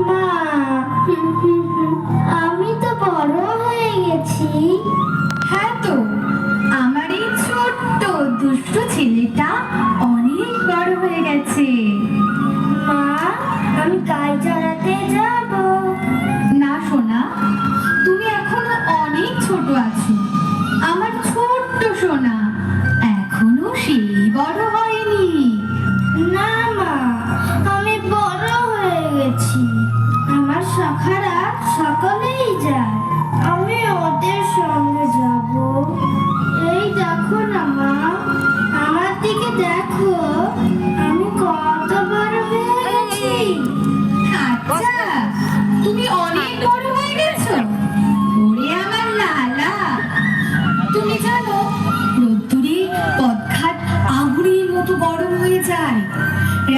মা, আমি তো বড় হয়ে গেছি। হ্যাঁ তো, আমার এই ছোট্ট দুষ্ট ছেলেটা অনেক বড় হয়ে গেছে। মা, আমি গাই চড়াতে যাব। না সোনা, তুমি এখনো অনেক ছোট আছো। আমার ছোট্ট সোনা এখনো সেই বড় হয়নি। না মা, আমি বড় হয়ে গেছি। আমার সখারা সকলেই যায়, আমি ওদের সঙ্গে যাব। এই দেখো না মা, আমার দিকে দেখো, আমি কত বড় হয়ে গেছি। আচ্ছা, তুমি অনেক বড় হয়ে গেছো। ওরে আমার লালা, তুমি জানো রোদ্দুরে পথঘাট আগুনের মতো গরম হয়ে যায়।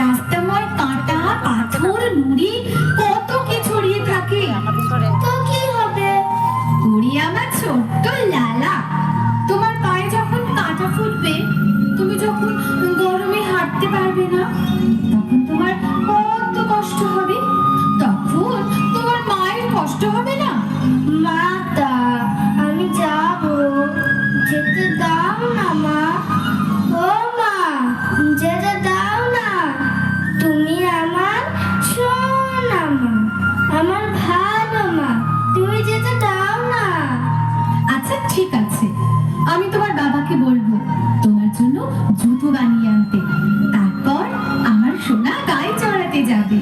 রাস্তাময় কাঁটা, পাথর, নুড়ি কত কি ছড়িয়ে থাকে। তো কি হবে? ওরে আমার ছোট্ট লালা, তোমার পায়ে যখন কাঁটা ফুটবে, তুমি যখন গরমে হাঁটতে পারবে না, তখন তোমার কত কষ্ট হবে। তখন তোমার মায়ের কষ্ট হবে না? মাতা, আমি যাব, যেতে দাও না মা। ও মা, যেতে দাও না। তুমি আমার সোনা মা, আমার ভালো মা, তুমি যেতে দাও না। আচ্ছা ঠিক আছে, আমি তোমার বাবাকে বলবো তোমার জন্য জুতো বানিয়ে আনতে। তারপর আমার সোনা গায়ে চড়াতে যাবে।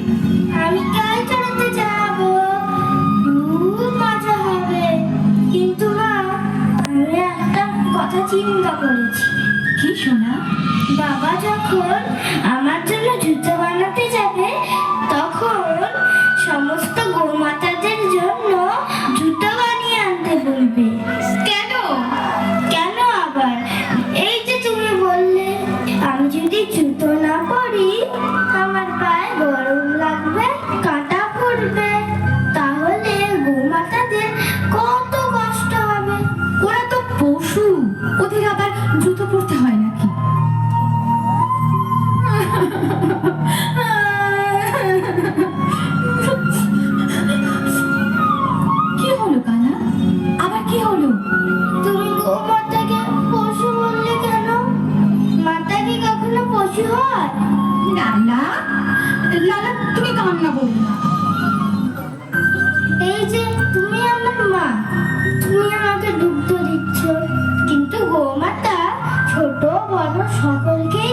আমি গাই চড়াতে যাব, খুব মজা হবে। কিন্তু মা, আমি একটা কথা চিন্তা করেছি। কি সোনা? বাবা যখন আমার জন্য জুতো বানাতে যাবে, তখন সমস্ত গোমাতাদের জন্য জুতো বানিয়ে আনতে বলবে। কেন? কেন আবার? এই যে তুমি বললে আমি যদি জুতো না পরি আমার পায়ে গরম লাগবে, কাঁটা পড়বে, তাহলে গোমাতাদের কত কষ্ট হবে। ওরা তো পশু, ওদের আবার জুতো পরতে হয় নাকি? কি হলো কানা? আবার কি হলো? তুমি গোমাতাকে পশু বললে কেন? মাতা কি কখনো পশু হয়? লালা, লালা তুমি কান্না বলো না। এই যে তুমি আমার মা, তুমি আমাকে দুগ্ধ দিচ্ছ, কিন্তু গোমাতা ছোট বড় সকলকেই